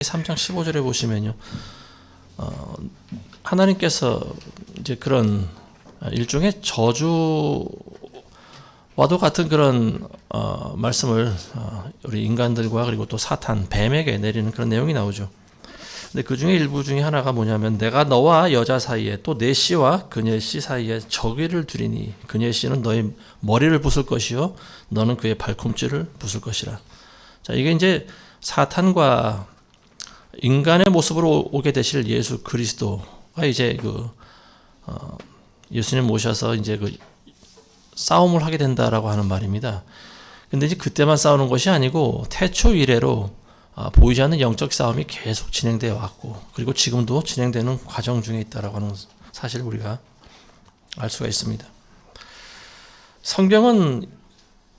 3장 15절에 보시면요, 하나님께서 이제 그런 일종의 저주와도 같은 그런 말씀을 우리 인간들과 그리고 또 사탄, 뱀에게 내리는 그런 내용이 나오죠. 근데 그 중에 일부 중에 하나가 뭐냐면, 내가 너와 여자 사이에 또 내 씨와 그녀의 씨 사이에 저기를 두리니 그녀의 씨는 너의 머리를 부술 것이요 너는 그의 발꿈치를 부술 것이라. 자, 이게 이제 사탄과 인간의 모습으로 오게 되실 예수 그리스도가 이제 예수님 모셔서 이제 싸움을 하게 된다라고 하는 말입니다. 근데 이제 그때만 싸우는 것이 아니고 태초 이래로 보이지 않는 영적 싸움이 계속 진행되어 왔고, 그리고 지금도 진행되는 과정 중에 있다라고 하는 사실을 우리가 알 수가 있습니다. 성경은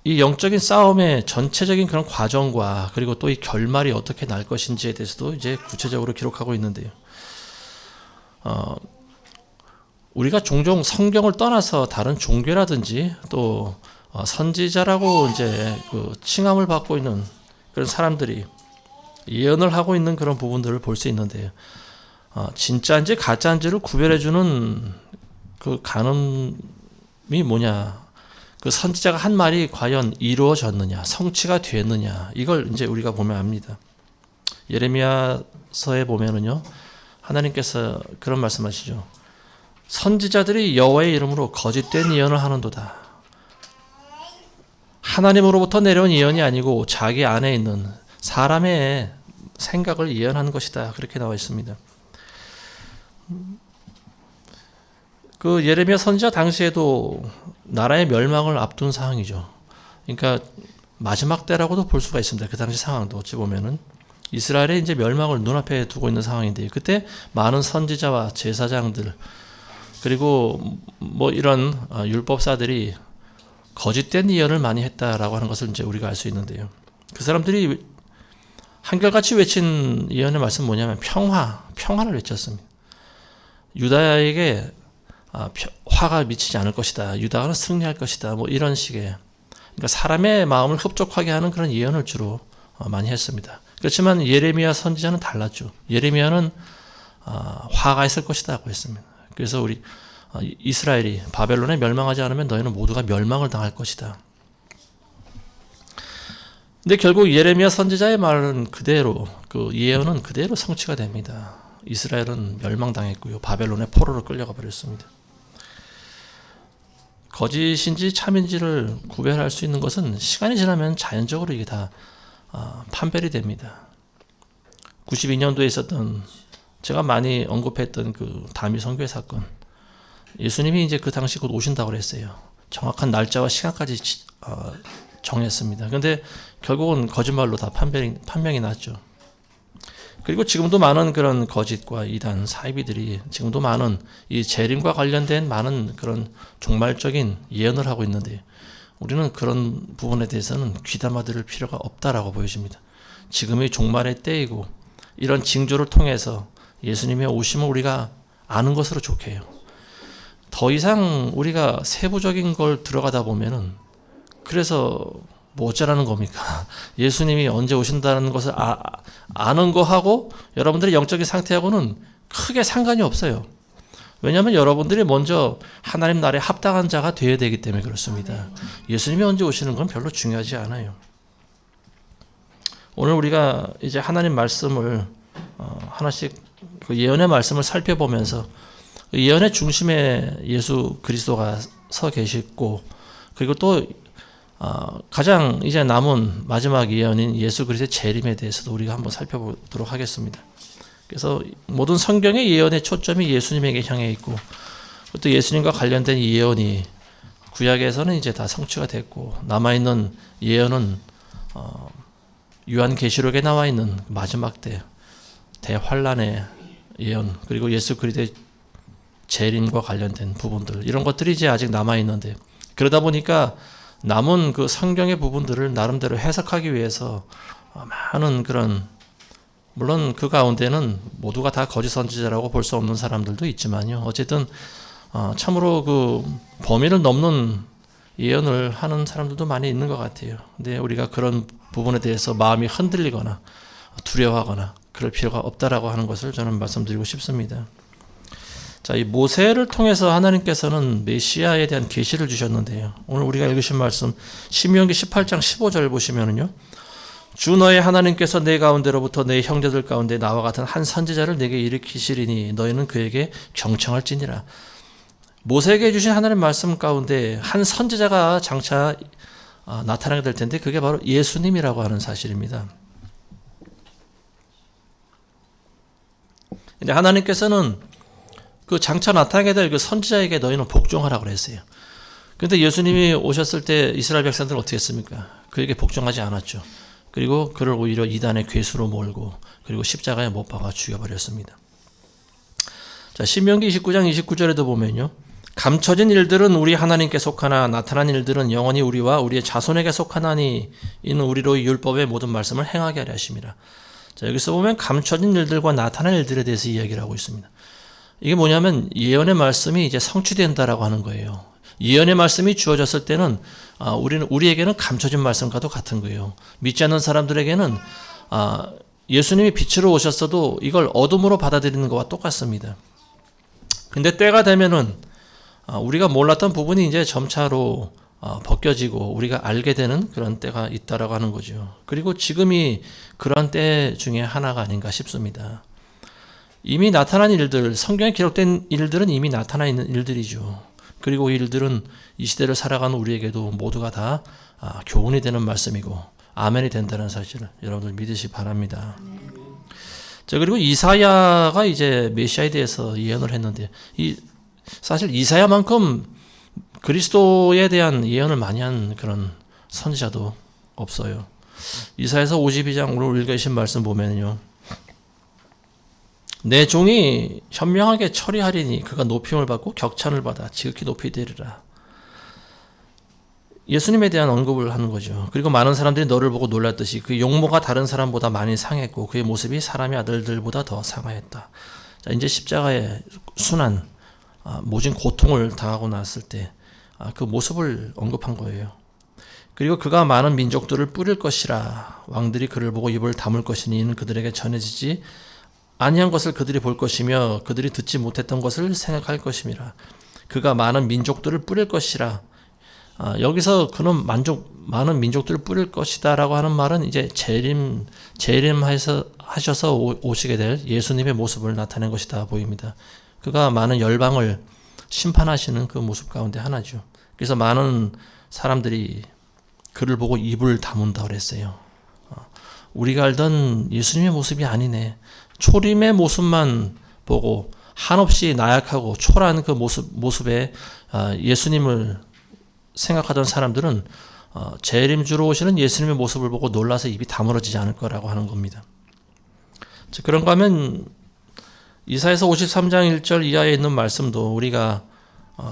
이 영적인 싸움의 전체적인 그런 과정과 그리고 또 이 결말이 어떻게 날 것인지에 대해서도 이제 구체적으로 기록하고 있는데요. 우리가 종종 성경을 떠나서 다른 종교라든지 또 선지자라고 이제 칭함을 받고 있는 그런 사람들이 예언을 하고 있는 그런 부분들을 볼 수 있는데요. 진짜인지 가짜인지를 구별해주는 그 가늠이 뭐냐? 그 선지자가 한 말이 과연 이루어졌느냐, 성취가 됐느냐, 이걸 이제 우리가 보면 압니다. 예레미야서에 보면은요, 하나님께서 그런 말씀하시죠. 선지자들이 여호와의 이름으로 거짓된 예언을 하는도다. 하나님으로부터 내려온 예언이 아니고 자기 안에 있는 사람의 생각을 예언하는 것이다. 그렇게 나와 있습니다. 그 예레미야 선지자 당시에도 나라의 멸망을 앞둔 상황이죠. 그러니까 마지막 때라고도 볼 수가 있습니다. 그 당시 상황도 어찌 보면은 이스라엘의 이제 멸망을 눈앞에 두고 있는 상황인데, 그때 많은 선지자와 제사장들 그리고 뭐 이런 율법사들이 거짓된 예언을 많이 했다라고 하는 것을 이제 우리가 알 수 있는데요. 그 사람들이 한결같이 외친 예언의 말씀은 뭐냐면 평화를 외쳤습니다. 유다에게 화가 미치지 않을 것이다. 유다가 승리할 것이다. 뭐 이런 식의, 그러니까 사람의 마음을 흡족하게 하는 그런 예언을 주로 많이 했습니다. 그렇지만 예레미야 선지자는 달랐죠. 예레미야는 화가 있을 것이다고 했습니다. 그래서 우리 이스라엘이 바벨론에 멸망하지 않으면 너희는 모두가 멸망을 당할 것이다. 근데 결국 예레미야 선지자의 말은 그대로, 그 예언은 그대로 성취가 됩니다. 이스라엘은 멸망당했고요. 바벨론의 포로로 끌려가 버렸습니다. 거짓인지 참인지를 구별할 수 있는 것은 시간이 지나면 자연적으로 이게 다 판별이 됩니다. 92년도에 있었던, 제가 많이 언급했던 그 다미 선교회 사건, 예수님이 이제 그 당시 곧 오신다고 그랬어요. 정확한 날짜와 시간까지 정했습니다. 그런데 결국은 거짓말로 다 판명이 났죠. 그리고 지금도 많은 그런 거짓과 이단, 사이비들이 지금도 많은 이 재림과 관련된 많은 그런 종말적인 예언을 하고 있는데, 우리는 그런 부분에 대해서는 귀담아 들을 필요가 없다라고 보여집니다. 지금이 종말의 때이고, 이런 징조를 통해서 예수님의 오심을 우리가 아는 것으로 좋게 해요. 더 이상 우리가 세부적인 걸 들어가다 보면은, 그래서 뭐 어쩌라는 겁니까? 예수님이 언제 오신다는 것을 아는 거하고 여러분들의 영적인 상태하고는 크게 상관이 없어요. 왜냐하면 여러분들이 먼저 하나님 나라에 합당한 자가 되어야 되기 때문에 그렇습니다. 예수님이 언제 오시는 건 별로 중요하지 않아요. 오늘 우리가 이제 하나님 말씀을 하나씩 그 예언의 말씀을 살펴보면서 그 예언의 중심에 예수 그리스도가 서 계시고, 그리고 또 가장 이제 남은 마지막 예언인 예수 그리스도의 재림에 대해서도 우리가 한번 살펴보도록 하겠습니다. 그래서 모든 성경의 예언의 초점이 예수님에게 향해 있고, 또 예수님과 관련된 예언이 구약에서는 이제 다 성취가 됐고, 남아있는 예언은 요한계시록에 나와 있는 마지막 때 대환란의 예언, 그리고 예수 그리스도의 재림과 관련된 부분들, 이런 것들이 이제 아직 남아있는데, 그러다 보니까 남은 그 성경의 부분들을 나름대로 해석하기 위해서 많은 그런, 물론 그 가운데는 모두가 다 거짓 선지자라고 볼 수 없는 사람들도 있지만요. 어쨌든 참으로 그 범위를 넘는 예언을 하는 사람들도 많이 있는 것 같아요. 근데 우리가 그런 부분에 대해서 마음이 흔들리거나 두려워하거나 그럴 필요가 없다라고 하는 것을 저는 말씀드리고 싶습니다. 자, 이 모세를 통해서 하나님께서는 메시아에 대한 계시를 주셨는데요. 오늘 우리가 읽으신 말씀 신명기 18장 15절 보시면은요. 주 너의 하나님께서 내 가운데로부터 내 형제들 가운데 나와 같은 한 선지자를 내게 일으키시리니 너희는 그에게 경청할지니라. 모세에게 주신 하나님의 말씀 가운데 한 선지자가 장차 나타나게 될 텐데 그게 바로 예수님이라고 하는 사실입니다. 근데 하나님께서는 그 장차 나타나게 될 그 선지자에게 너희는 복종하라고 그랬어요. 그런데 예수님이 오셨을 때 이스라엘 백성들은 어떻게 했습니까? 그에게 복종하지 않았죠. 그리고 그를 오히려 이단의 괴수로 몰고 그리고 십자가에 못 박아 죽여버렸습니다. 자, 신명기 29장 29절에도 보면요. 감춰진 일들은 우리 하나님께 속하나 나타난 일들은 영원히 우리와 우리의 자손에게 속하나니 이는 우리로 율법의 모든 말씀을 행하게 하려 하심이라. 자, 여기서 보면 감춰진 일들과 나타난 일들에 대해서 이야기를 하고 있습니다. 이게 뭐냐면 예언의 말씀이 이제 성취된다라고 하는 거예요. 예언의 말씀이 주어졌을 때는 우리에게는 감춰진 말씀과도 같은 거예요. 믿지 않는 사람들에게는 예수님이 빛으로 오셨어도 이걸 어둠으로 받아들이는 것과 똑같습니다. 근데 때가 되면은 우리가 몰랐던 부분이 이제 점차로 벗겨지고 우리가 알게 되는 그런 때가 있다라고 하는 거죠. 그리고 지금이 그런 때 중에 하나가 아닌가 싶습니다. 이미 나타난 일들, 성경에 기록된 일들은 이미 나타나 있는 일들이죠. 그리고 이 일들은 이 시대를 살아가는 우리에게도 모두가 다 교훈이 되는 말씀이고 아멘이 된다는 사실을 여러분들 믿으시 바랍니다. 자, 그리고 이사야가 이제 메시아에 대해서 예언을 했는데 사실 이사야만큼 그리스도에 대한 예언을 많이 한 그런 선지자도 없어요. 이사야서 52장 오늘 읽으신 말씀 보면요. 내 종이 현명하게 처리하리니 그가 높임을 받고 격찬을 받아 지극히 높이 되리라. 예수님에 대한 언급을 하는 거죠. 그리고 많은 사람들이 너를 보고 놀랐듯이 그 용모가 다른 사람보다 많이 상했고 그의 모습이 사람의 아들들보다 더 상하였다. 자, 이제 십자가의 순환, 모진 고통을 당하고 났을 때 그 모습을 언급한 거예요. 그리고 그가 많은 민족들을 뿌릴 것이라. 왕들이 그를 보고 입을 다물 것이니 이는 그들에게 전해지지 아니한 것을 그들이 볼 것이며 그들이 듣지 못했던 것을 생각할 것임이라. 그가 많은 민족들을 뿌릴 것이라. 여기서 그는 많은 민족들을 뿌릴 것이다라고 하는 말은 이제 재림하셔서 오시게 될 예수님의 모습을 나타낸 것이다 보입니다. 그가 많은 열방을 심판하시는 그 모습 가운데 하나죠. 그래서 많은 사람들이 그를 보고 입을 다문다 그랬어요. 우리가 알던 예수님의 모습이 아니네. 초림의 모습만 보고 한없이 나약하고 초라한 그 모습에 예수님을 생각하던 사람들은 재림주로 오시는 예수님의 모습을 보고 놀라서 입이 다물어지지 않을 거라고 하는 겁니다. 그런가 하면 이사야서 53장 1절 이하에 있는 말씀도 우리가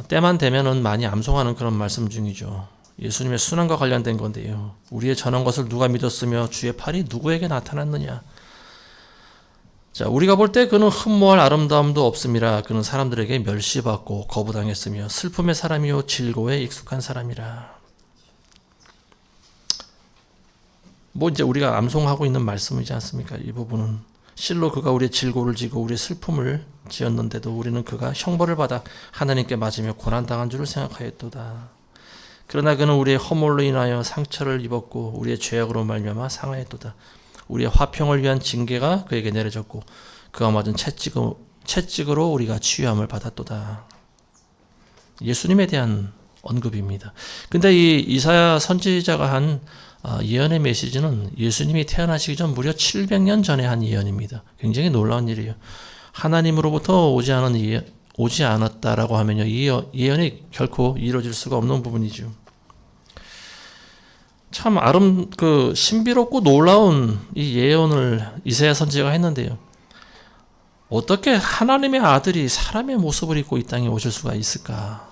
때만 되면은 많이 암송하는 그런 말씀 중이죠. 예수님의 순환과 관련된 건데요. 우리의 전한 것을 누가 믿었으며 주의 팔이 누구에게 나타났느냐. 자, 우리가 볼 때 그는 흠모할 아름다움도 없음이라. 그는 사람들에게 멸시받고 거부당했으며 슬픔의 사람이요 질고에 익숙한 사람이라. 이제 우리가 암송하고 있는 말씀이지 않습니까? 이 부분은 실로 그가 우리의 질고를 지고 우리의 슬픔을 지었는데도 우리는 그가 형벌을 받아 하나님께 맞으며 고난당한 줄을 생각하였도다. 그러나 그는 우리의 허물로 인하여 상처를 입었고 우리의 죄악으로 말미암아 상하였도다. 우리의 화평을 위한 징계가 그에게 내려졌고 그가 맞은 채찍으로 우리가 치유함을 받았도다. 예수님에 대한 언급입니다. 근데 이 이사야 선지자가 한 예언의 메시지는 예수님이 태어나시기 전 무려 700년 전에 한 예언입니다. 굉장히 놀라운 일이에요. 하나님으로부터 오지 않았다라고 하면요, 이 예언이 결코 이루어질 수가 없는 부분이죠. 참 신비롭고 놀라운 이 예언을 이사야 선지자가 했는데요. 어떻게 하나님의 아들이 사람의 모습을 입고 이 땅에 오실 수가 있을까?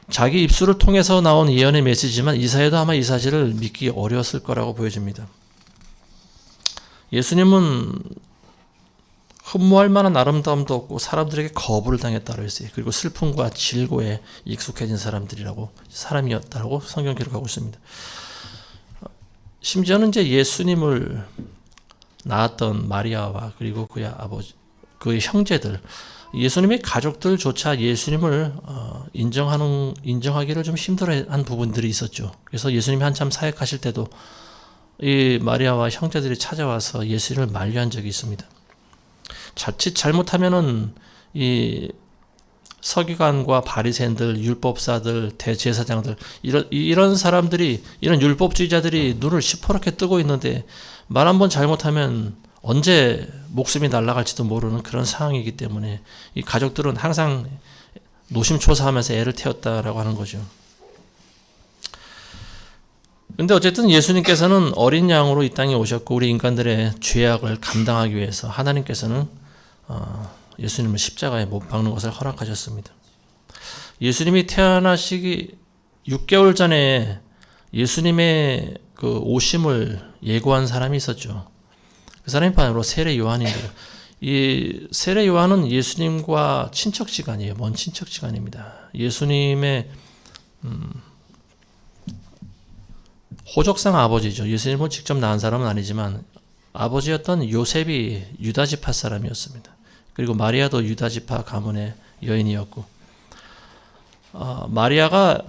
자기 입술을 통해서 나온 예언의 메시지지만 이사야도 아마 이 사실을 믿기 어려웠을 거라고 보여집니다. 예수님은 흠모할 만한 아름다움도 없고 사람들에게 거부를 당했다고 했어요. 그리고 슬픔과 질고에 익숙해진 사람이었다고 성경 기록하고 있습니다. 심지어는 이제 예수님을 낳았던 마리아와 그리고 그의 아버지, 그의 형제들, 예수님의 가족들조차 예수님을 인정하기를 좀 힘들어한 부분들이 있었죠. 그래서 예수님이 한참 사역하실 때도 이 마리아와 형제들이 찾아와서 예수님을 만류한 적이 있습니다. 자칫 잘못하면은 이 서기관과 바리새인들, 율법사들, 대제사장들 이런 사람들이, 이런 율법주의자들이 눈을 시퍼렇게 뜨고 있는데 말 한번 잘못하면 언제 목숨이 날아갈지도 모르는 그런 상황이기 때문에 이 가족들은 항상 노심초사하면서 애를 태웠다라고 하는 거죠. 근데 어쨌든 예수님께서는 어린 양으로 이 땅에 오셨고 우리 인간들의 죄악을 감당하기 위해서 하나님께서는 예수님을 십자가에 못 박는 것을 허락하셨습니다. 예수님이 태어나시기 6개월 전에 예수님의 그 오심을 예고한 사람이 있었죠. 그 사람이 바로 세례 요한인데요. 이 세례 요한은 예수님과 친척지간이에요. 먼 친척지간입니다. 예수님의 호적상 아버지죠. 예수님을 직접 낳은 사람은 아니지만 아버지였던 요셉이 유다 지파 사람이었습니다. 그리고 마리아도 유다 지파 가문의 여인이었고, 마리아가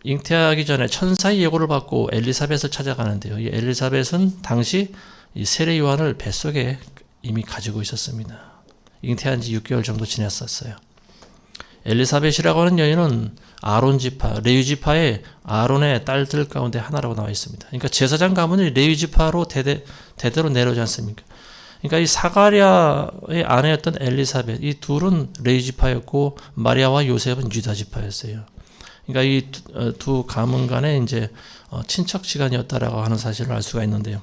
잉태하기 전에 천사의 예고를 받고 엘리사벳을 찾아가는데요. 이 엘리사벳은 당시 이 세례 요한을 뱃속에 이미 가지고 있었습니다. 잉태한 지 6개월 정도 지났었어요. 엘리사벳이라고 하는 여인은 아론 지파, 레위 지파의 아론의 딸들 가운데 하나라고 나와 있습니다. 그러니까 제사장 가문이 레위 지파로 대대로 내려오지 않습니까? 그러니까 이 사가랴의 아내였던 엘리사벳, 이 둘은 레위 지파였고 마리아와 요셉은 유다 지파였어요. 그러니까 이 두 가문 간에 이제 친척 시간이었다라고 하는 사실을 알 수가 있는데요.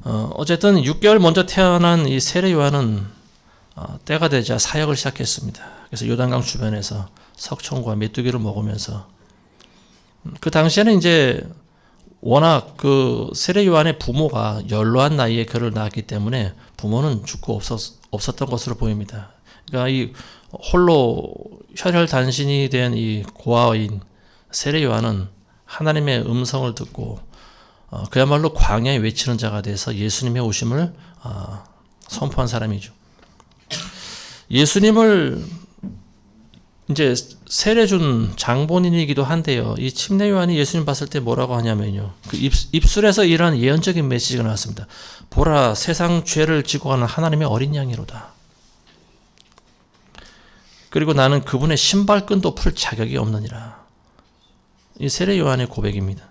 어쨌든 6개월 먼저 태어난 이 세례 요한은 때가 되자 사역을 시작했습니다. 그래서 요단강 주변에서 석청과 메뚜기를 먹으면서, 그 당시에는 이제 워낙 그 세례 요한의 부모가 연로한 나이에 그를 낳았기 때문에 부모는 죽고 없었던 것으로 보입니다. 그러니까 이 홀로 혈혈단신이 된 이 고아인 세례 요한은 하나님의 음성을 듣고 그야말로 광야에 외치는 자가 돼서 예수님의 오심을 선포한 사람이죠. 예수님을 이제 세례 준 장본인이기도 한데요. 이 침례 요한이 예수님 봤을 때 뭐라고 하냐면요. 그 입술에서 이러한 예언적인 메시지가 나왔습니다. 보라, 세상 죄를 지고 가는 하나님의 어린 양이로다. 그리고 나는 그분의 신발끈도 풀 자격이 없느니라. 이 세례 요한의 고백입니다.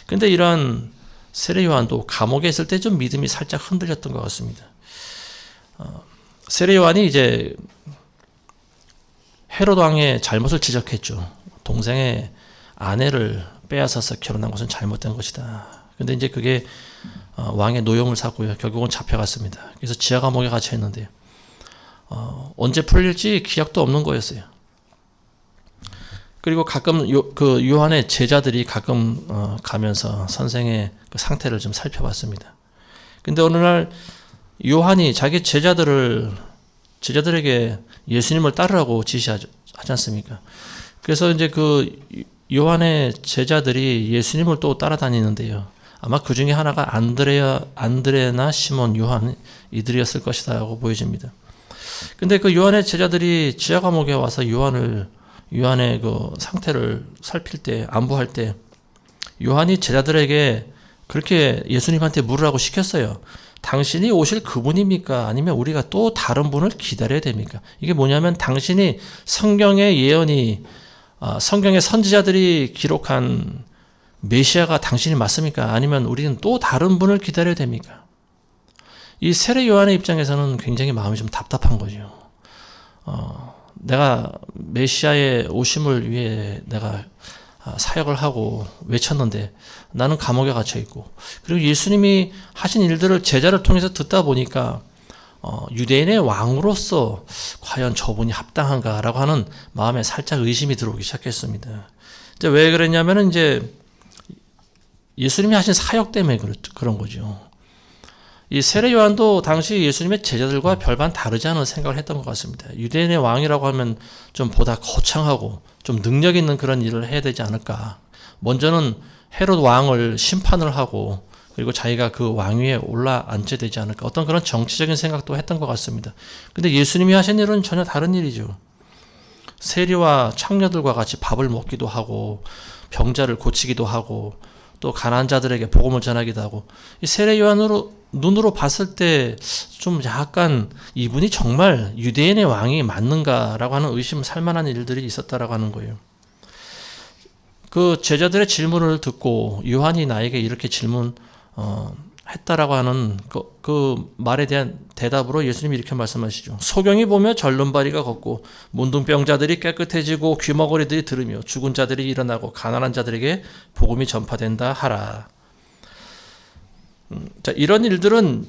근데 이러한 세례 요한도 감옥에 있을 때 좀 믿음이 살짝 흔들렸던 것 같습니다. 세례 요한이 이제 헤롯 왕의 잘못을 지적했죠. 동생의 아내를 빼앗아서 결혼한 것은 잘못된 것이다. 근데 이제 그게 왕의 노용을 샀고요. 결국은 잡혀갔습니다. 그래서 지하 감옥에 갇혀 있는데요. 언제 풀릴지 기약도 없는 거였어요. 그리고 가끔 그 요한의 제자들이 가끔 가면서 선생의 그 상태를 좀 살펴봤습니다. 근데 어느 날 요한이 자기 제자들에게 예수님을 따르라고 지시하지 않습니까? 그래서 이제 그 요한의 제자들이 예수님을 또 따라다니는데요. 아마 그 중에 하나가 안드레나 시몬, 요한 이들이었을 것이다라고 보여집니다. 근데 그 요한의 제자들이 지하 감옥에 와서 요한의 그 상태를 살필 때, 안부할 때 요한이 제자들에게 그렇게 예수님한테 물으라고 시켰어요. 당신이 오실 그분입니까? 아니면 우리가 또 다른 분을 기다려야 됩니까? 이게 뭐냐면 당신이 성경의 예언이 성경의 선지자들이 기록한 메시아가 당신이 맞습니까? 아니면 우리는 또 다른 분을 기다려야 됩니까? 이 세례 요한의 입장에서는 굉장히 마음이 좀 답답한 거죠. 내가 메시아의 오심을 위해 내가 사역을 하고 외쳤는데 나는 감옥에 갇혀 있고, 그리고 예수님이 하신 일들을 제자를 통해서 듣다 보니까 유대인의 왕으로서 과연 저분이 합당한가라고 하는 마음에 살짝 의심이 들어오기 시작했습니다. 이제 왜 그랬냐면은 이제 예수님이 하신 사역 때문에 그런 거죠. 이 세례 요한도 당시 예수님의 제자들과 별반 다르지 않은 생각을 했던 것 같습니다. 유대인의 왕이라고 하면 좀 보다 거창하고 좀 능력 있는 그런 일을 해야 되지 않을까. 먼저는 헤롯 왕을 심판을 하고 그리고 자기가 그 왕위에 올라앉게 되지 않을까. 어떤 그런 정치적인 생각도 했던 것 같습니다. 근데 예수님이 하신 일은 전혀 다른 일이죠. 세리와 창녀들과 같이 밥을 먹기도 하고 병자를 고치기도 하고 또 가난한 자들에게 복음을 전하기도 하고, 이 세례 요한으로 눈으로 봤을 때 좀 약간 이분이 정말 유대인의 왕이 맞는가라고 하는 의심 살 만한 일들이 있었다라고 하는 거예요. 그 제자들의 질문을 듣고 요한이 나에게 이렇게 했다라고 하는 그 말에 대한 대답으로 예수님이 이렇게 말씀하시죠. 소경이 보며 절름발이가 걷고 문둥병자들이 깨끗해지고 귀머거리들이 들으며 죽은 자들이 일어나고 가난한 자들에게 복음이 전파된다 하라. 자, 이런 일들은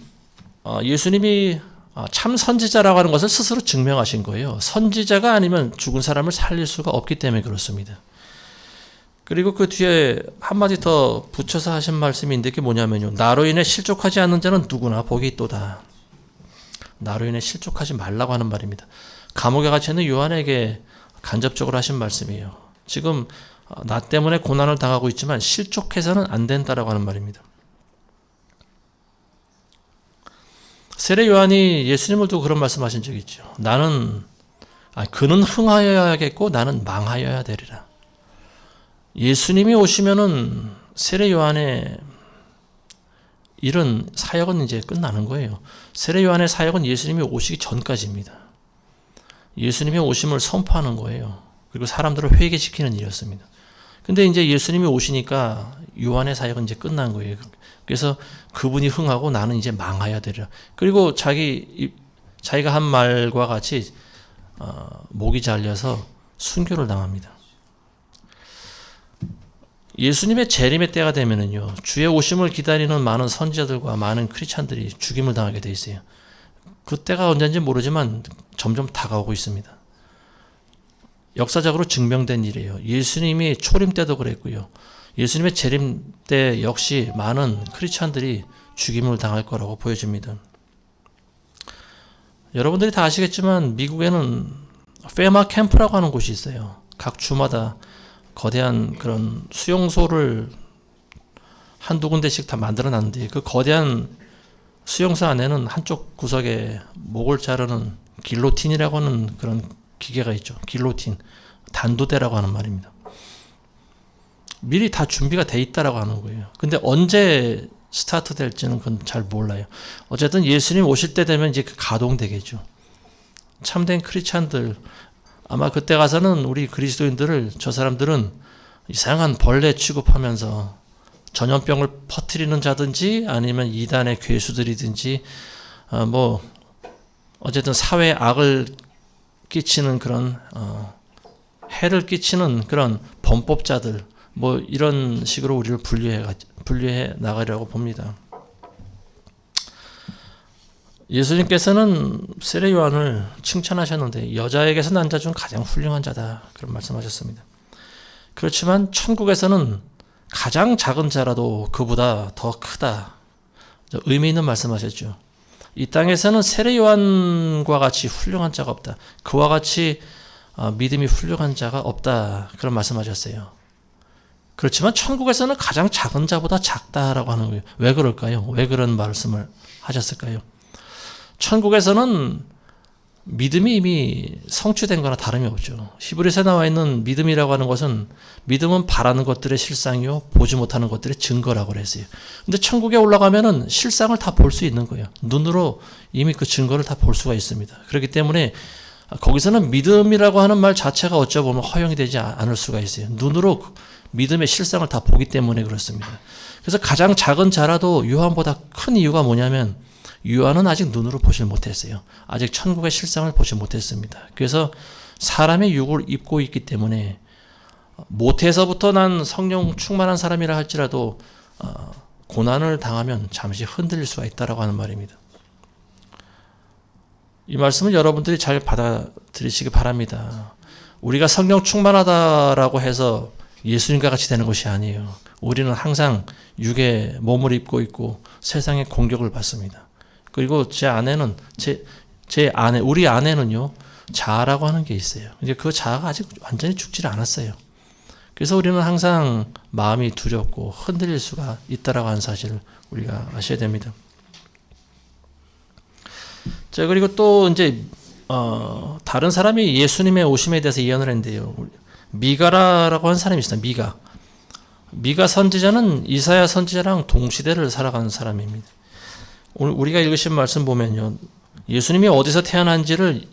예수님이 참 선지자라고 하는 것을 스스로 증명하신 거예요. 선지자가 아니면 죽은 사람을 살릴 수가 없기 때문에 그렇습니다. 그리고 그 뒤에 한마디 더 붙여서 하신 말씀이 있는데 그게 뭐냐면요. 나로 인해 실족하지 않는 자는 누구나 복이 있도다. 나로 인해 실족하지 말라고 하는 말입니다. 감옥에 갇혀 있는 요한에게 간접적으로 하신 말씀이에요. 지금 나 때문에 고난을 당하고 있지만 실족해서는 안 된다라고 하는 말입니다. 세례 요한이 예수님을 두고 그런 말씀하신 적이 있죠. 그는 흥하여야겠고 나는 망하여야 되리라. 예수님이 오시면은 세례 요한의 일은 사역은 이제 끝나는 거예요. 세례 요한의 사역은 예수님이 오시기 전까지입니다. 예수님의 오심을 선포하는 거예요. 그리고 사람들을 회개시키는 일이었습니다. 근데 이제 예수님이 오시니까 요한의 사역은 이제 끝난 거예요. 그래서 그분이 흥하고 나는 이제 망하여야 되리라. 그리고 자기가 한 말과 같이 목이 잘려서 순교를 당합니다. 예수님의 재림의 때가 되면은요, 주의 오심을 기다리는 많은 선지자들과 많은 크리스찬들이 죽임을 당하게 돼 있어요. 그때가 언제인지 모르지만 점점 다가오고 있습니다. 역사적으로 증명된 일이에요. 예수님이 초림 때도 그랬고요. 예수님의 재림 때 역시 많은 크리스찬들이 죽임을 당할 거라고 보여집니다. 여러분들이 다 아시겠지만 미국에는 페마 캠프라고 하는 곳이 있어요. 각 주마다 거대한 그런 수용소를 한두 군데씩 다 만들어 놨는데 그 거대한 수용소 안에는 한쪽 구석에 목을 자르는 길로틴이라고 하는 그런 기계가 있죠. 길로틴, 단두대라고 하는 말입니다. 미리 다 준비가 돼 있다라고 하는 거예요. 근데 언제 스타트 될지는 그건 잘 몰라요. 어쨌든 예수님 오실 때 되면 이제 가동되겠죠. 참된 크리스찬들, 아마 그때 가서는 우리 그리스도인들을, 저 사람들은 이상한 벌레 취급하면서 전염병을 퍼뜨리는 자든지 아니면 이단의 괴수들이든지 어쨌든 사회에 악을 끼치는 그런 해를 끼치는 그런 범법자들 이런 식으로 우리를 분류해 나가려고 봅니다. 예수님께서는 세례 요한을 칭찬하셨는데 여자에게서 난 자 중 가장 훌륭한 자다 그런 말씀하셨습니다. 그렇지만 천국에서는 가장 작은 자라도 그보다 더 크다. 의미 있는 말씀하셨죠. 이 땅에서는 세례 요한과 같이 훌륭한 자가 없다. 그와 같이 믿음이 훌륭한 자가 없다. 그런 말씀하셨어요. 그렇지만 천국에서는 가장 작은 자보다 작다라고 하는 거예요. 왜 그럴까요? 왜 그런 말씀을 하셨을까요? 천국에서는 믿음이 이미 성취된 거나 다름이 없죠. 히브리서에 나와 있는 믿음이라고 하는 것은 믿음은 바라는 것들의 실상이요 보지 못하는 것들의 증거라고 그랬어요. 근데 천국에 올라가면은 실상을 다 볼 수 있는 거예요. 눈으로 이미 그 증거를 다 볼 수가 있습니다. 그렇기 때문에 거기서는 믿음이라고 하는 말 자체가 어찌 보면 허용이 되지 않을 수가 있어요. 눈으로 믿음의 실상을 다 보기 때문에 그렇습니다. 그래서 가장 작은 자라도 요한보다 큰 이유가 뭐냐면 요한은 아직 눈으로 보질 못했어요. 아직 천국의 실상을 보지 못했습니다. 그래서 사람의 육을 입고 있기 때문에 모태에서부터 난 성령 충만한 사람이라 할지라도 고난을 당하면 잠시 흔들릴 수가 있다라고 하는 말입니다. 이 말씀을 여러분들이 잘 받아들이시기 바랍니다. 우리가 성령 충만하다라고 해서 예수님과 같이 되는 것이 아니에요. 우리는 항상 육의 몸을 입고 있고 세상의 공격을 받습니다. 그리고 우리 안에는요, 자아라고 하는 게 있어요. 이제 그 자아가 아직 완전히 죽질 않았어요. 그래서 우리는 항상 마음이 두렵고 흔들릴 수가 있다라고 하는 사실을 우리가 아셔야 됩니다. 자, 그리고 또 이제 다른 사람이 예수님의 오심에 대해서 예언을 했는데요. 미가라라고 하는 사람이 있어요. 미가 선지자는 이사야 선지자랑 동시대를 살아가는 사람입니다. 오늘 우리가 읽으신 말씀 보면요, 예수님이 어디서 태어난지를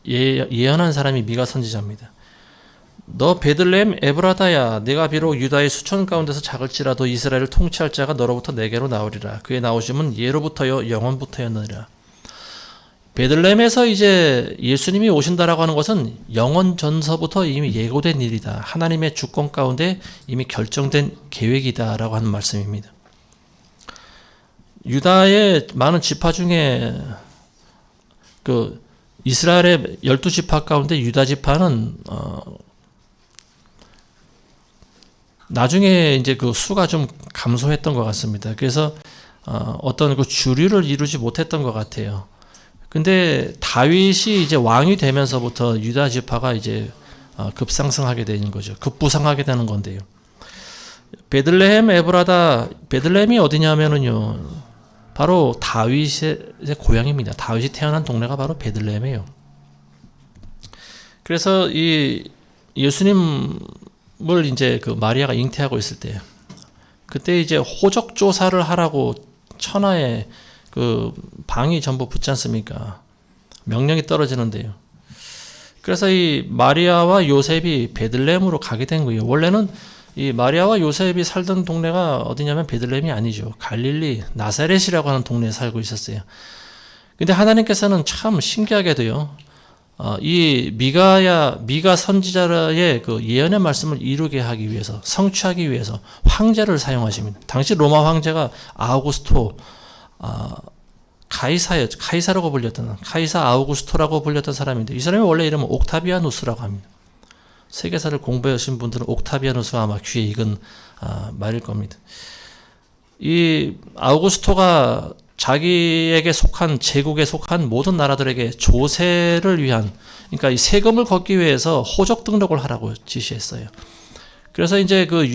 예언한 사람이 미가 선지자입니다. 너 베들레헴 에브라다야, 내가 비록 유다의 수천 가운데서 작을지라도 이스라엘을 통치할 자가 너로부터 내게로 나오리라. 그의 나오심은 예로부터요 영원부터였느니라. 베들레헴에서 이제 예수님이 오신다라고 하는 것은 영원 전서부터 이미 예고된 일이다. 하나님의 주권 가운데 이미 결정된 계획이다라고 하는 말씀입니다. 유다의 많은 지파 중에 그 이스라엘의 12지파 가운데 유다 지파는 나중에 이제 그 수가 좀 감소했던 것 같습니다. 그래서 어떤 그 주류를 이루지 못했던 것 같아요. 근데 다윗이 이제 왕이 되면서부터 유다 지파가 이제 급상승하게 되는 거죠. 급부상하게 되는 건데요. 베들레헴 에브라다, 베들레헴이 어디냐면은요, 바로 다윗의 고향입니다. 다윗이 태어난 동네가 바로 베들레헴이에요. 그래서 이 예수님을 이제 그 마리아가 잉태하고 있을 때, 그때 이제 호적 조사를 하라고 천하에 그 방이 전부 붙지 않습니까? 명령이 떨어지는데요. 그래서 이 마리아와 요셉이 베들레헴으로 가게 된 거예요. 원래는 이 마리아와 요셉이 살던 동네가 어디냐면 베들레헴이 아니죠. 갈릴리 나사렛이라고 하는 동네에 살고 있었어요. 근데 하나님께서는 참 신기하게도요, 이 미가 선지자의 그 예언의 말씀을 이루게 하기 위해서, 성취하기 위해서 황제를 사용하십니다. 당시 로마 황제가 아우구스토 카이사라고 불렸던, 카이사 아우구스토라고 불렸던 사람인데, 이 사람이 원래 이름은 옥타비아누스라고 합니다. 세계사를 공부하신 분들은 옥타비아누스가 아마 귀에 익은 말일 겁니다. 이 아우구스토가 자기에게 속한, 제국에 속한 모든 나라들에게 조세를 위한, 그러니까 이 세금을 걷기 위해서 호적 등록을 하라고 지시했어요. 그래서 이제 그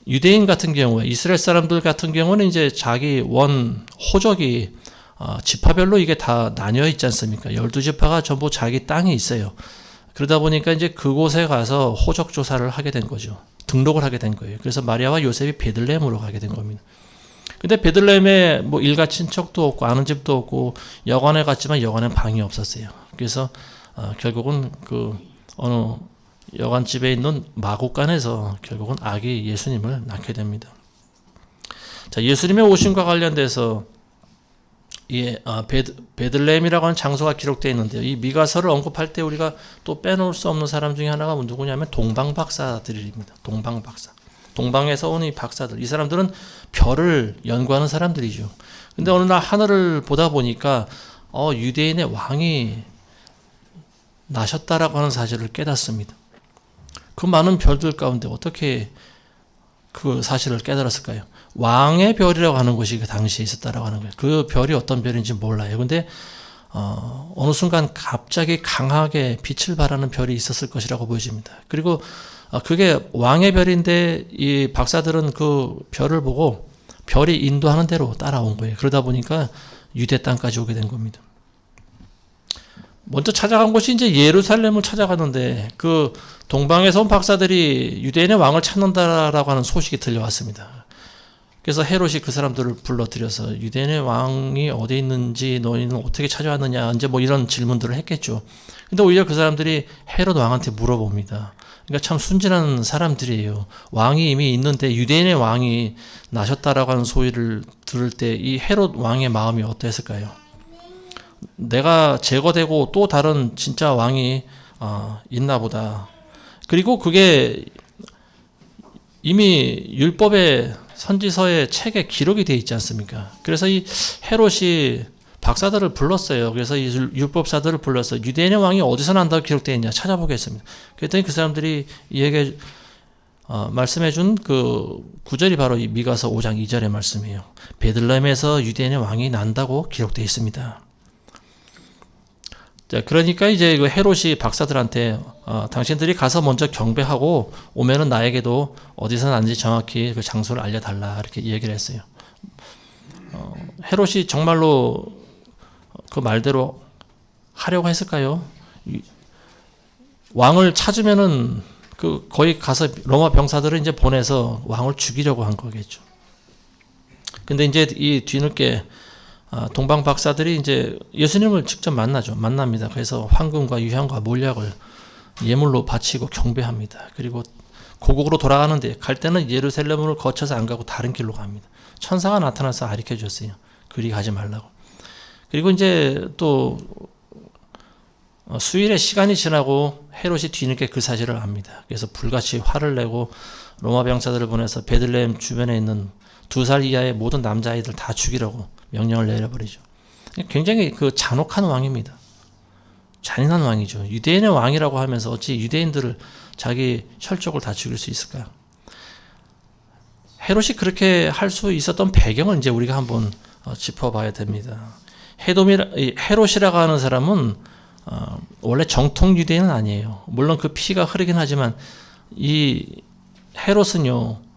유대인 같은 경우에, 이스라엘 사람들 같은 경우는 이제 자기 원 호적이 지파별로 이게 다 나뉘어 있지 않습니까? 12지파가 전부 자기 땅에 있어요. 그러다 보니까 이제 그곳에 가서 호적 조사를 하게 된 거죠. 등록을 하게 된 거예요. 그래서 마리아와 요셉이 베들레헴으로 가게 된 겁니다. 근데 베들레헴에 뭐 일가 친척도 없고 아는 집도 없고 여관에 갔지만 여관에 방이 없었어요. 그래서 결국은 그 어느 여관집에 있는 마구간에서 결국은 아기 예수님을 낳게 됩니다. 자, 예수님의 오심과 관련돼서 베들레헴이라고 하는 장소가 기록되어 있는데요. 이 미가서를 언급할 때 우리가 또 빼놓을 수 없는 사람 중에 하나가 누구냐면 동방박사들입니다. 동방박사. 동방에서 온 이 박사들. 이 사람들은 별을 연구하는 사람들이죠. 근데 어느 날 하늘을 보다 보니까 유대인의 왕이 나셨다라고 하는 사실을 깨닫습니다. 그 많은 별들 가운데 어떻게 그 사실을 깨달았을까요? 왕의 별이라고 하는 것이 그 당시에 있었다라고 하는 거예요. 그 별이 어떤 별인지 몰라요. 근데 어느 순간 갑자기 강하게 빛을 발하는 별이 있었을 것이라고 보여집니다. 그리고 그게 왕의 별인데 이 박사들은 그 별을 보고 별이 인도하는 대로 따라온 거예요. 그러다 보니까 유대 땅까지 오게 된 겁니다. 먼저 찾아간 곳이 이제 예루살렘을 찾아갔는데, 그 동방에서 온 박사들이 유대인의 왕을 찾는다라고 하는 소식이 들려왔습니다. 그래서 헤롯이 그 사람들을 불러들여서 유대인의 왕이 어디 있는지 너희는 어떻게 찾아왔느냐, 이제 뭐 이런 질문들을 했겠죠. 근데 오히려 그 사람들이 헤롯 왕한테 물어봅니다. 그러니까 참 순진한 사람들이에요. 왕이 이미 있는데 유대인의 왕이 나셨다라고 하는 소리를 들을 때 이 헤롯 왕의 마음이 어땠을까요? 내가 제거되고 또 다른 진짜 왕이 있나 보다. 그리고 그게 이미 율법의 선지서의 책에 기록이 되어 있지 않습니까? 그래서 이 헤롯이 박사들을 불렀어요. 그래서 이 율법사들을 불러서 유대인의 왕이 어디서 난다고 기록되어 있냐 찾아보겠습니다. 그랬더니 그 사람들이 이에게 말씀해 준 그 구절이 바로 이 미가서 5장 2절의 말씀이에요. 베들레헴에서 유대인의 왕이 난다고 기록되어 있습니다. 자, 그러니까 이제 그 헤롯이 박사들한테 당신들이 가서 먼저 경배하고 오면은 나에게도 어디서 났는지 정확히 그 장소를 알려달라 이렇게 얘기를 했어요. 헤롯이 정말로 그 말대로 하려고 했을까요? 왕을 찾으면은 그 거기 가서 로마 병사들을 이제 보내서 왕을 죽이려고 한 거겠죠. 근데 이제 이 뒤늦게 동방 박사들이 이제 예수님을 직접 만납니다. 그래서 황금과 유향과 몰약을 예물로 바치고 경배합니다. 그리고 고국으로 돌아가는데 갈 때는 예루살렘을 거쳐서 안 가고 다른 길로 갑니다. 천사가 나타나서 가르쳐 줬어요. 그리 가지 말라고. 그리고 이제 또 수일의 시간이 지나고 헤롯이 뒤늦게 그 사실을 압니다. 그래서 불같이 화를 내고 로마 병사들을 보내서 베들레헴 주변에 있는 2살 이하의 모든 남자아이들 다 죽이라고 명령을 내려버리죠. 굉장히 그 잔혹한 왕입니다. 잔인한 왕이죠. 유대인의 왕이라고 하면서 어찌 유대인들을 자기 혈족을 다 죽일 수 있을까요? 헤롯이 그렇게 할 수 있었던 배경을 이제 우리가 한번 짚어봐야 됩니다. 헤롯이라고 하는 사람은 원래 정통 유대인은 아니에요. 물론 그 피가 흐르긴 하지만 이 헤롯은요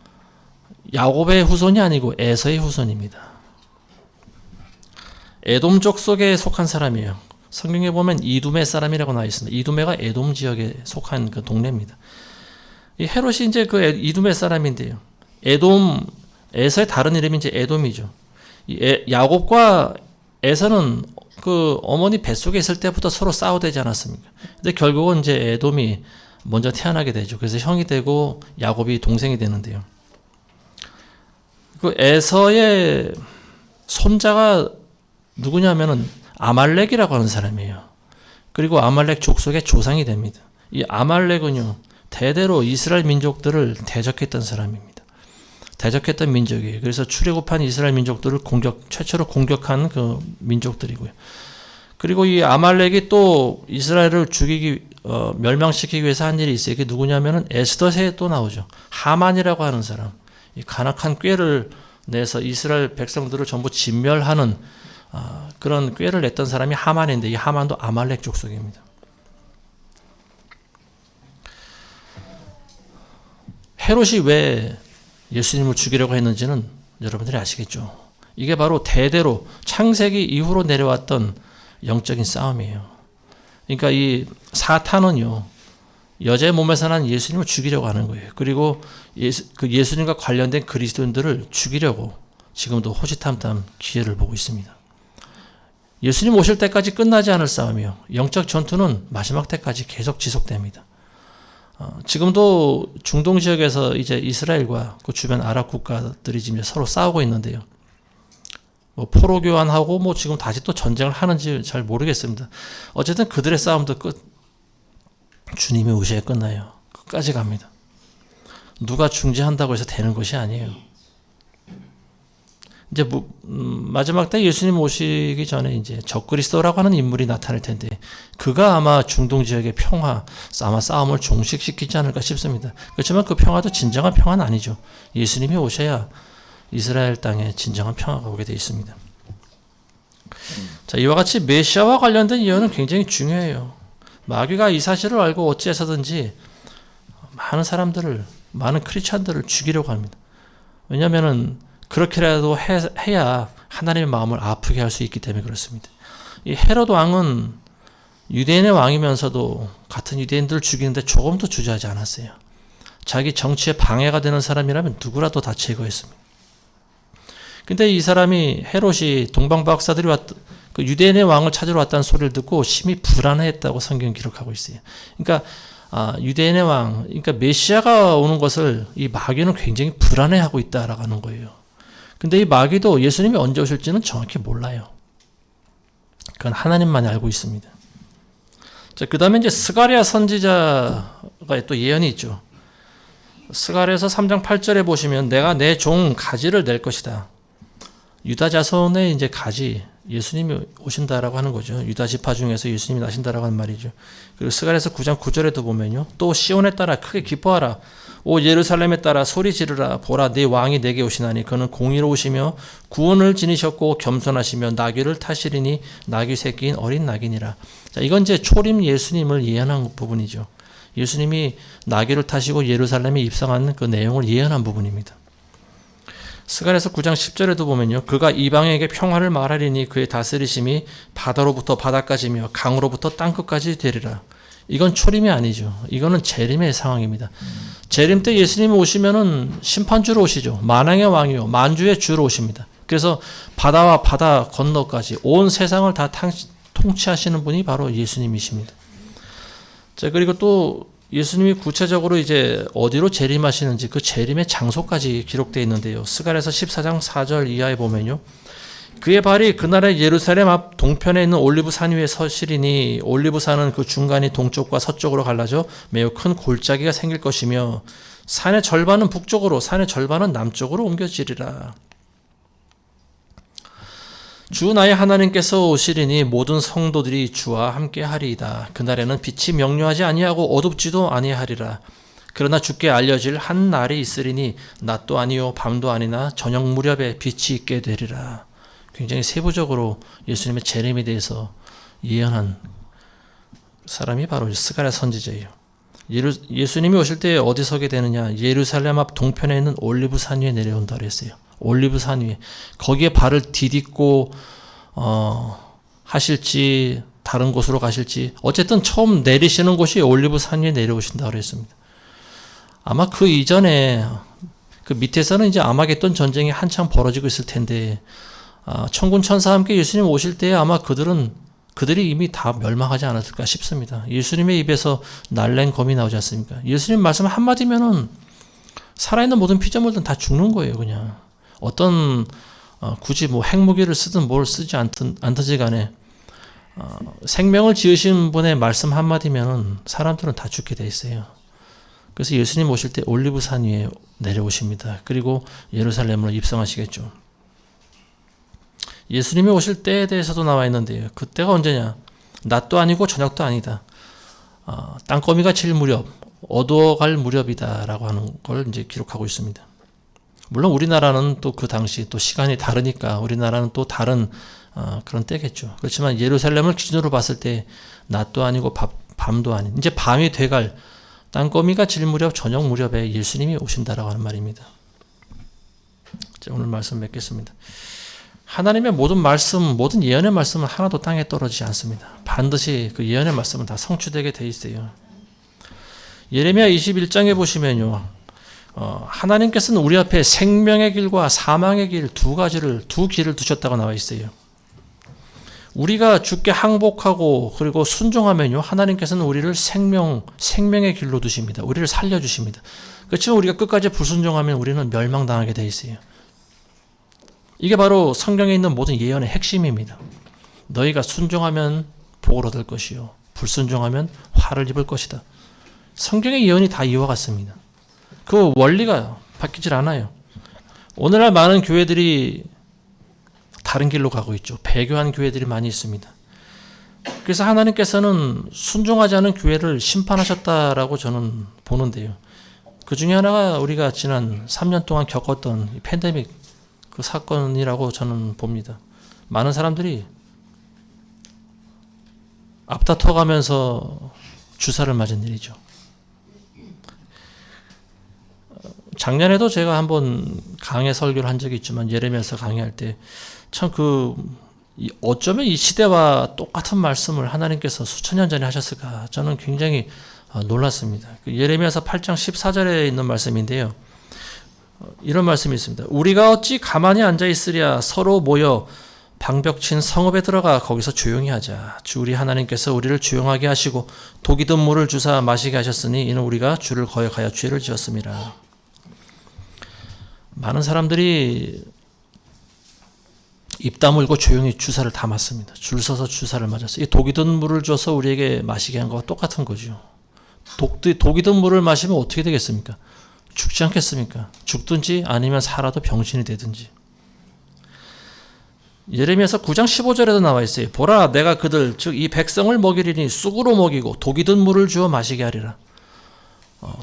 야곱의 후손이 아니고 에서의 후손입니다. 에돔족 속에 속한 사람이에요. 성경에 보면 이두메 사람이라고 나와 있습니다. 이두메가 에돔 지역에 속한 그 동네입니다. 이 헤롯이 이제 그 이두메 사람인데요. 에서의 다른 이름이 이제 에돔이죠. 야곱과 에서는 그 어머니 뱃속에 있을 때부터 서로 싸우되지 않았습니까? 근데 결국은 이제 에돔이 먼저 태어나게 되죠. 그래서 형이 되고 야곱이 동생이 되는데요. 그 에서의 손자가 누구냐면은 아말렉이라고 하는 사람이에요. 그리고 아말렉 족속의 조상이 됩니다. 이 아말렉은요 대대로 이스라엘 민족들을 대적했던 사람입니다. 대적했던 민족이에요. 그래서 출애굽한 이스라엘 민족들을 최초로 공격한 그 민족들이고요. 그리고 이 아말렉이 또 이스라엘을 멸망시키기 위해서 한 일이 있어요. 이게 누구냐면은 에스더서에 또 나오죠. 하만이라고 하는 사람. 이 간악한 꾀를 내서 이스라엘 백성들을 전부 진멸하는 그런 꾀를 냈던 사람이 하만인데 이 하만도 아말렉 족속입니다. 헤롯이 왜 예수님을 죽이려고 했는지는 여러분들이 아시겠죠. 이게 바로 대대로 창세기 이후로 내려왔던 영적인 싸움이에요. 그러니까 이 사탄은요 여자의 몸에서 난 예수님을 죽이려고 하는 거예요. 그리고 예수님과 관련된 그리스도인들을 죽이려고 지금도 호시탐탐 기회를 보고 있습니다. 예수님 오실 때까지 끝나지 않을 싸움이요. 영적 전투는 마지막 때까지 계속 지속됩니다. 지금도 중동 지역에서 이제 이스라엘과 그 주변 아랍 국가들이 지금 서로 싸우고 있는데요. 뭐 포로 교환하고 뭐 지금 다시 또 전쟁을 하는지 잘 모르겠습니다. 어쨌든 그들의 싸움도 주님이 오셔야 끝나요. 끝까지 갑니다. 누가 중재한다고 해서 되는 것이 아니에요. 이제 마지막 때 예수님 오시기 전에 이제 적그리스도라고 하는 인물이 나타날 텐데 그가 아마 중동 지역의 평화, 아마 싸움을 종식시키지 않을까 싶습니다. 그렇지만 그 평화도 진정한 평화는 아니죠. 예수님이 오셔야 이스라엘 땅에 진정한 평화가 오게 되어 있습니다. 자, 이와 같이 메시아와 관련된 예언은 굉장히 중요해요. 마귀가 이 사실을 알고 어찌해서든지 많은 크리스찬들을 죽이려고 합니다. 왜냐하면은 그렇게라도 해야 하나님의 마음을 아프게 할 수 있기 때문에 그렇습니다. 이 헤롯 왕은 유대인의 왕이면서도 같은 유대인들을 죽이는데 조금도 주저하지 않았어요. 자기 정치에 방해가 되는 사람이라면 누구라도 다 제거했습니다. 근데 이 사람이 헤롯이 동방 박사들이 그 유대인의 왕을 찾으러 왔다는 소리를 듣고 심히 불안해했다고 성경 기록하고 있어요. 그러니까 유대인의 왕, 그러니까 메시아가 오는 것을 이 마귀는 굉장히 불안해하고 있다라고 하는 거예요. 근데 이 마귀도 예수님이 언제 오실지는 정확히 몰라요. 그건 하나님만이 알고 있습니다. 자, 그 다음에 이제 스가랴 선지자가 또 예언이 있죠. 스가랴서 3장 8절에 보시면 내가 내 종 가지를 낼 것이다. 유다 자손의 이제 가지, 예수님이 오신다라고 하는 거죠. 유다 지파 중에서 예수님이 나신다라고 하는 말이죠. 그리고 스가랴서 9장 9절에도 보면요. 또 시온에 따라 크게 기뻐하라. 오 예루살렘에 따라 소리 지르라. 보라 네 왕이 내게 오시나니 그는 공의로우시며 구원을 지니셨고 겸손하시며 나귀를 타시리니 나귀 새끼인 어린 낙이니라. 자, 이건 이제 초림 예수님을 예언한 부분이죠. 예수님이 나귀를 타시고 예루살렘에 입성한 그 내용을 예언한 부분입니다. 스가랴서 9장 10절에도 보면요. 그가 이방에게 평화를 말하리니 그의 다스리심이 바다로부터 바다까지며 강으로부터 땅끝까지 되리라. 이건 초림이 아니죠. 이거는 재림의 상황입니다. 재림 때 예수님이 오시면은 심판주로 오시죠. 만왕의 왕이요 만주의 주로 오십니다. 그래서 바다와 바다 건너까지 온 세상을 다 통치하시는 분이 바로 예수님이십니다. 자, 그리고 또 예수님이 구체적으로 이제 어디로 재림하시는지 그 재림의 장소까지 기록되어 있는데요. 스가랴서 14장 4절 이하에 보면요. 그의 발이 그날의 예루살렘 앞 동편에 있는 올리브산 위에 서시리니 올리브산은 그 중간이 동쪽과 서쪽으로 갈라져 매우 큰 골짜기가 생길 것이며 산의 절반은 북쪽으로 산의 절반은 남쪽으로 옮겨지리라. 주 나의 하나님께서 오시리니 모든 성도들이 주와 함께 하리이다. 그날에는 빛이 명료하지 아니하고 어둡지도 아니하리라. 그러나 주께 알려질 한 날이 있으리니 낮도 아니요 밤도 아니나 저녁 무렵에 빛이 있게 되리라. 굉장히 세부적으로 예수님의 재림에 대해서 예언한 사람이 바로 스가랴 선지자예요. 예수님이 오실 때 어디 서게 되느냐? 예루살렘 앞 동편에 있는 올리브산 위에 내려온다 그랬어요. 올리브산 위에. 거기에 발을 디딛고 하실지 다른 곳으로 가실지 어쨌든 처음 내리시는 곳이 올리브산 위에 내려오신다 그랬습니다. 아마 그 이전에 그 밑에서는 이제 아마겟돈 전쟁이 한창 벌어지고 있을 텐데 천군 천사와 함께 예수님 오실 때 아마 그들이 이미 다 멸망하지 않았을까 싶습니다. 예수님의 입에서 날랜 검이 나오지 않습니까? 예수님 말씀 한마디면은 살아있는 모든 피조물들은 다 죽는 거예요, 그냥. 어떤 굳이 뭐 핵무기를 쓰든 뭘 쓰지 않든지 간에 생명을 지으신 분의 말씀 한마디면은 사람들은 다 죽게 돼 있어요. 그래서 예수님 오실 때 올리브산 위에 내려오십니다. 그리고 예루살렘으로 입성하시겠죠. 예수님이 오실 때에 대해서도 나와 있는데요. 그때가 언제냐? 낮도 아니고 저녁도 아니다. 땅거미가 질 무렵, 어두워갈 무렵이다라고 하는 걸 이제 기록하고 있습니다. 물론 우리나라는 또 그 당시 또 시간이 다르니까 우리나라는 또 다른 그런 때겠죠. 그렇지만 예루살렘을 기준으로 봤을 때 낮도 아니고 밤도 아닌 이제 밤이 돼갈 땅거미가 질 무렵 저녁 무렵에 예수님이 오신다라고 하는 말입니다. 자, 오늘 말씀 맺겠습니다. 하나님의 모든 말씀, 모든 예언의 말씀은 하나도 땅에 떨어지지 않습니다. 반드시 그 예언의 말씀은 다 성취되게 돼 있어요. 예레미야 21장에 보시면요. 하나님께서는 우리 앞에 생명의 길과 사망의 길 두 길을 두셨다고 나와 있어요. 우리가 주께 항복하고 그리고 순종하면요. 하나님께서는 우리를 생명의 길로 두십니다. 우리를 살려주십니다. 그렇지만 우리가 끝까지 불순종하면 우리는 멸망당하게 돼 있어요. 이게 바로 성경에 있는 모든 예언의 핵심입니다. 너희가 순종하면 복을 얻을 것이요. 불순종하면 화를 입을 것이다. 성경의 예언이 다 이와 같습니다. 그 원리가 바뀌질 않아요. 오늘날 많은 교회들이 다른 길로 가고 있죠. 배교한 교회들이 많이 있습니다. 그래서 하나님께서는 순종하지 않은 교회를 심판하셨다라고 저는 보는데요. 그 중에 하나가 우리가 지난 3년 동안 겪었던 이 팬데믹 그 사건이라고 저는 봅니다. 많은 사람들이 앞다퉈가면서 주사를 맞은 일이죠. 작년에도 제가 한번 강해 설교를 한 적이 있지만 예레미야서 강의할 때 참 어쩌면 이 시대와 똑같은 말씀을 하나님께서 수천 년 전에 하셨을까 저는 굉장히 놀랐습니다. 예레미야서 8장 14절에 있는 말씀인데요. 이런 말씀이 있습니다. 우리가 어찌 가만히 앉아 있으랴 서로 모여 방벽 친 성읍에 들어가 거기서 조용히 하자. 주 우리 하나님께서 우리를 조용하게 하시고 독이 든 물을 주사 마시게 하셨으니 이는 우리가 주를 거역하여 죄를 지었음이라. 많은 사람들이 입 다물고 조용히 주사를 다 맞습니다. 줄 서서 주사를 맞았어요. 이 독이 든 물을 줘서 우리에게 마시게 한 거와 똑같은 거죠. 독이 든 물을 마시면 어떻게 되겠습니까? 죽지 않겠습니까? 죽든지 아니면 살아도 병신이 되든지. 예레미야서 9장 15절에도 나와 있어요. 보라, 내가 그들 즉 이 백성을 먹이리니 쑥으로 먹이고 독이 든 물을 주어 마시게 하리라.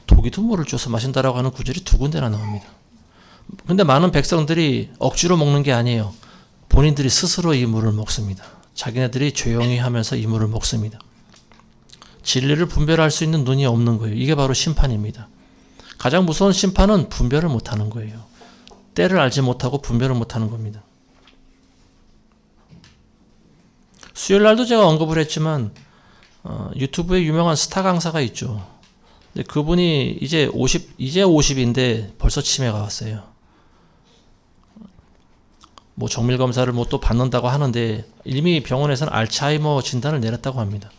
독이 든 물을 주어서 마신다라고 하는 구절이 두 군데나 나옵니다. 근데 많은 백성들이 억지로 먹는 게 아니에요. 본인들이 스스로 이 물을 먹습니다. 자기네들이 조용히 하면서 이 물을 먹습니다. 진리를 분별할 수 있는 눈이 없는 거예요. 이게 바로 심판입니다. 가장 무서운 심판은 분별을 못하는 거예요. 때를 알지 못하고 분별을 못하는 겁니다. 수요일 날도 제가 언급을 했지만 유튜브에 유명한 스타 강사가 있죠. 근데 그분이 이제 50인데 벌써 치매가 왔어요. 뭐 정밀 검사를 뭐 또 받는다고 하는데 이미 병원에서는 알츠하이머 진단을 내렸다고 합니다.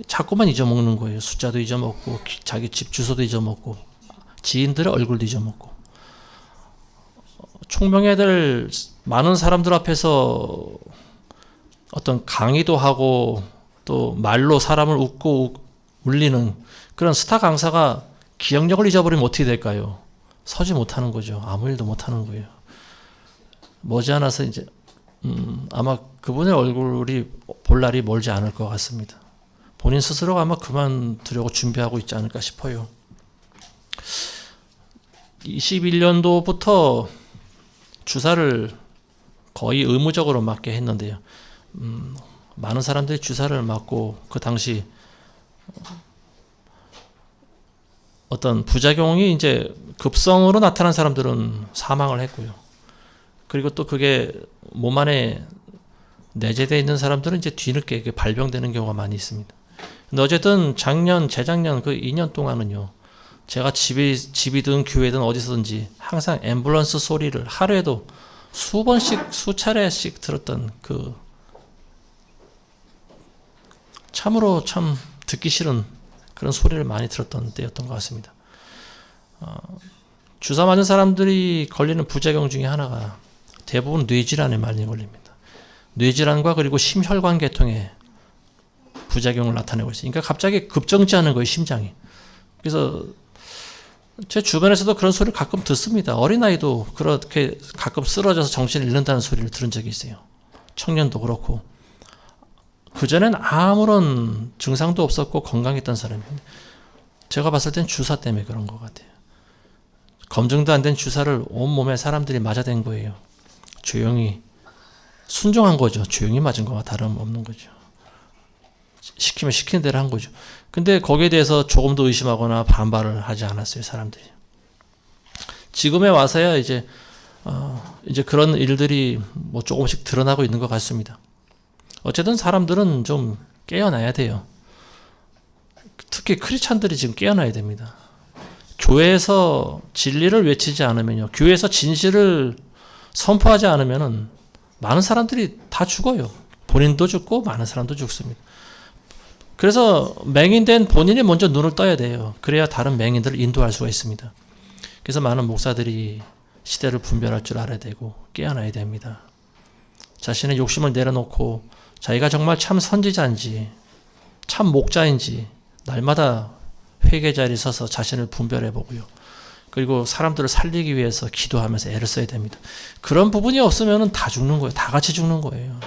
자꾸만 잊어먹는 거예요. 숫자도 잊어먹고 자기 집 주소도 잊어먹고 지인들의 얼굴도 잊어먹고 총명해야 될 많은 사람들 앞에서 어떤 강의도 하고 또 말로 사람을 웃고 울리는 그런 스타 강사가 기억력을 잊어버리면 어떻게 될까요? 서지 못하는 거죠. 아무 일도 못하는 거예요. 머지않아서 이제 아마 그분의 얼굴이 볼 날이 멀지 않을 것 같습니다. 본인 스스로가 아마 그만두려고 준비하고 있지 않을까 싶어요. 21년도부터 주사를 거의 의무적으로 맞게 했는데요. 많은 사람들이 주사를 맞고 그 당시 어떤 부작용이 이제 급성으로 나타난 사람들은 사망을 했고요. 그리고 또 그게 몸 안에 내재되어 있는 사람들은 이제 뒤늦게 발병되는 경우가 많이 있습니다. 근데 어쨌든 재작년 그 2년 동안은요, 제가 집이든 교회든 어디서든지 항상 앰뷸런스 소리를 하루에도 수차례씩 들었던 그 참으로 참 듣기 싫은 그런 소리를 많이 들었던 때였던 것 같습니다. 주사 맞은 사람들이 걸리는 부작용 중에 하나가 대부분 뇌질환에 많이 걸립니다. 뇌질환과 그리고 심혈관 계통에 부작용을 나타내고 있어요. 그러니까 갑자기 급정지하는 거예요, 심장이. 그래서 제 주변에서도 그런 소리를 가끔 듣습니다. 어린아이도 그렇게 가끔 쓰러져서 정신을 잃는다는 소리를 들은 적이 있어요. 청년도 그렇고. 그전엔 아무런 증상도 없었고 건강했던 사람이에요. 제가 봤을 땐 주사 때문에 그런 것 같아요. 검증도 안 된 주사를 온몸에 사람들이 맞아댄 거예요. 조용히 순종한 거죠. 조용히 맞은 거와 다름없는 거죠. 시키면 시키는 대로 한 거죠. 근데 거기에 대해서 조금도 의심하거나 반발을 하지 않았어요, 사람들이. 지금에 와서야 이제 그런 일들이 뭐 조금씩 드러나고 있는 것 같습니다. 어쨌든 사람들은 좀 깨어나야 돼요. 특히 크리스찬들이 지금 깨어나야 됩니다. 교회에서 진리를 외치지 않으면요, 교회에서 진실을 선포하지 않으면은 많은 사람들이 다 죽어요. 본인도 죽고 많은 사람도 죽습니다. 그래서 맹인된 본인이 먼저 눈을 떠야 돼요. 그래야 다른 맹인들을 인도할 수가 있습니다. 그래서 많은 목사들이 시대를 분별할 줄 알아야 되고 깨어나야 됩니다. 자신의 욕심을 내려놓고 자기가 정말 참 선지자인지 참 목자인지 날마다 회개 자리에 서서 자신을 분별해 보고요. 그리고 사람들을 살리기 위해서 기도하면서 애를 써야 됩니다. 그런 부분이 없으면 다 죽는 거예요. 다 같이 죽는 거예요.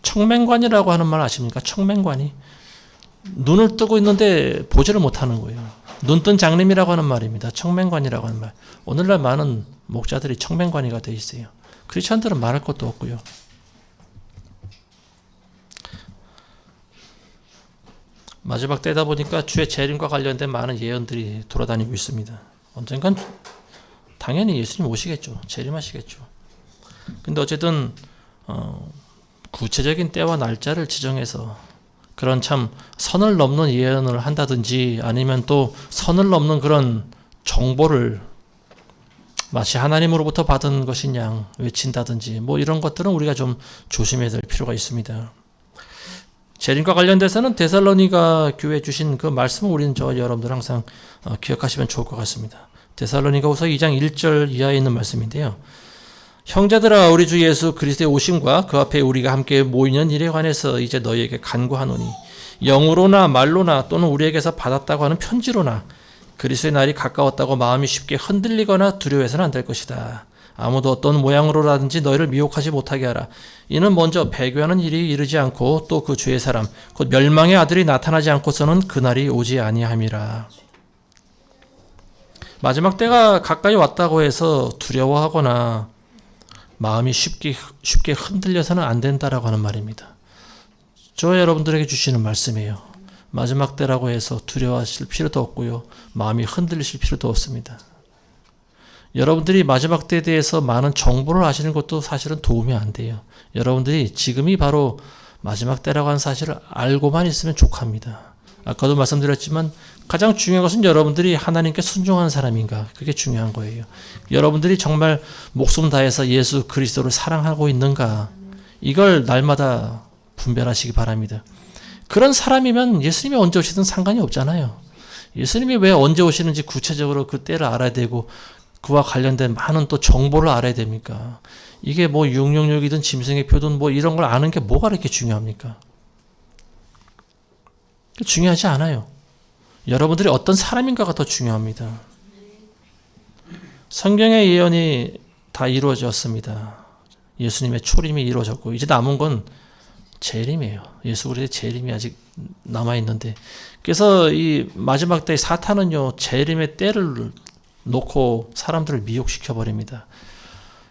청맹관이라고 하는 말 아십니까? 청맹관이 눈을 뜨고 있는데 보지를 못하는 거예요. 눈뜬 장님이라고 하는 말입니다. 청맹관이라고 하는 말. 오늘날 많은 목자들이 청맹관이가 되어 있어요. 크리스천들은 말할 것도 없고요. 마지막 때다 보니까 주의 재림과 관련된 많은 예언들이 돌아다니고 있습니다. 언젠간 당연히 예수님 오시겠죠. 재림하시겠죠. 근데 어쨌든 구체적인 때와 날짜를 지정해서 그런 참 선을 넘는 예언을 한다든지 아니면 또 선을 넘는 그런 정보를 마치 하나님으로부터 받은 것인 양 외친다든지 뭐 이런 것들은 우리가 좀 조심해야 될 필요가 있습니다. 재림과 관련돼서는 데살로니가 교회 주신 그 말씀을 우리는 여러분들 항상 기억하시면 좋을 것 같습니다. 데살로니가후서 2장 1절 이하에 있는 말씀인데요. 형제들아, 우리 주 예수 그리스도의 오심과 그 앞에 우리가 함께 모이는 일에 관해서 이제 너희에게 간구하노니 영으로나 말로나 또는 우리에게서 받았다고 하는 편지로나 그리스도의 날이 가까웠다고 마음이 쉽게 흔들리거나 두려워해서는 안 될 것이다. 아무도 어떤 모양으로라든지 너희를 미혹하지 못하게 하라. 이는 먼저 배교하는 일이 이르지 않고 또 그 주의 사람 곧 멸망의 아들이 나타나지 않고서는 그날이 오지 아니함이라. 마지막 때가 가까이 왔다고 해서 두려워하거나 마음이 쉽게 흔들려서는 안 된다라고 하는 말입니다. 저 여러분들에게 주시는 말씀이에요. 마지막 때라고 해서 두려워하실 필요도 없고요. 마음이 흔들리실 필요도 없습니다. 여러분들이 마지막 때에 대해서 많은 정보를 아시는 것도 사실은 도움이 안 돼요. 여러분들이 지금이 바로 마지막 때라고 하는 사실을 알고만 있으면 족합니다. 아까도 말씀드렸지만 가장 중요한 것은 여러분들이 하나님께 순종하는 사람인가, 그게 중요한 거예요. 여러분들이 정말 목숨 다해서 예수 그리스도를 사랑하고 있는가, 이걸 날마다 분별하시기 바랍니다. 그런 사람이면 예수님이 언제 오시든 상관이 없잖아요. 예수님이 왜 언제 오시는지 구체적으로 그 때를 알아야 되고 그와 관련된 많은 또 정보를 알아야 됩니까? 이게 뭐 666이든 짐승의 표든 뭐 이런 걸 아는 게 뭐가 그렇게 중요합니까? 중요하지 않아요. 여러분들이 어떤 사람인가가 더 중요합니다. 성경의 예언이 다 이루어졌습니다. 예수님의 초림이 이루어졌고 이제 남은 건 재림이에요. 예수 그리스도의 재림이 아직 남아있는데, 그래서 이 마지막 때 사탄은요 재림의 때를 놓고 사람들을 미혹시켜 버립니다.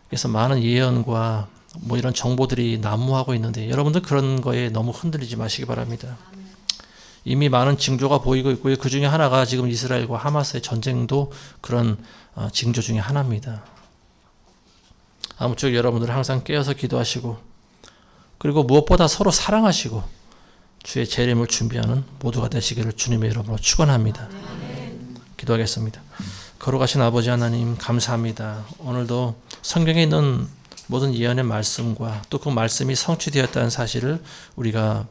그래서 많은 예언과 뭐 이런 정보들이 난무하고 있는데 여러분들 그런 거에 너무 흔들리지 마시기 바랍니다. 이미 많은 징조가 보이고 있고요. 그 중에 하나가 지금 이스라엘과 하마스의 전쟁도 그런 징조 중에 하나입니다. 아무쪼록 여러분들 항상 깨어서 기도하시고, 그리고 무엇보다 서로 사랑하시고 주의 재림을 준비하는 모두가 되시기를 주님의 이름으로 축원합니다. 기도하겠습니다. 거룩하신 아버지 하나님, 감사합니다. 오늘도 성경에 있는 모든 예언의 말씀과 또 그 말씀이 성취되었다는 사실을 우리가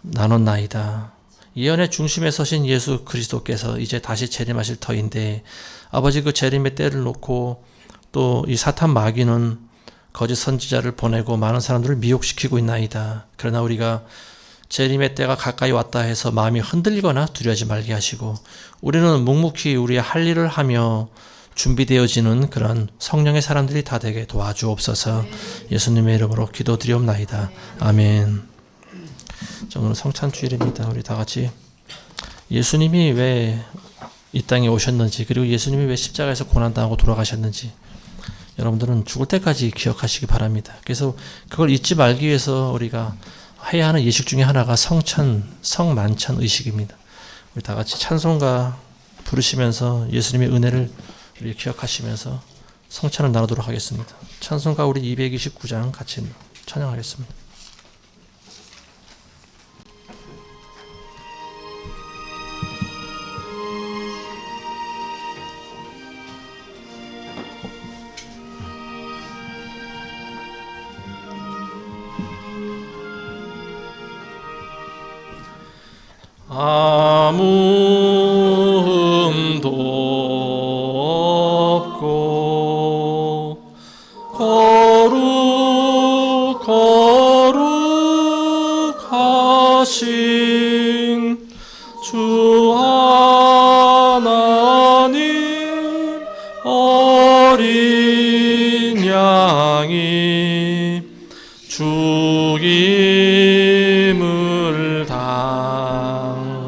나눴나이다. 예언의 중심에 서신 예수 그리스도께서 이제 다시 재림하실 터인데, 아버지 그 재림의 때를 놓고 또 이 사탄 마귀는 거짓 선지자를 보내고 많은 사람들을 미혹시키고 있나이다. 그러나 우리가 재림의 때가 가까이 왔다 해서 마음이 흔들리거나 두려워하지 말게 하시고, 우리는 묵묵히 우리의 할 일을 하며 준비되어지는 그런 성령의 사람들이 다 되게 도와주옵소서. 예수님의 이름으로 기도드리옵나이다. 아멘. 자, 오늘 성찬주일입니다. 우리 다 같이 예수님이 왜 이 땅에 오셨는지, 그리고 예수님이 왜 십자가에서 고난당하고 돌아가셨는지 여러분들은 죽을 때까지 기억하시기 바랍니다. 그래서 그걸 잊지 말기 위해서 우리가 해야 하는 예식 중에 하나가 성만찬 의식입니다. 우리 다 같이 찬송가 부르시면서 예수님의 은혜를 우리 기억하시면서 성찬을 나누도록 하겠습니다. 찬송가 우리 229장 같이 찬양하겠습니다. 아무 흠도 없고 거룩하신 주 하나님 어린 양이 죽임을 당했네.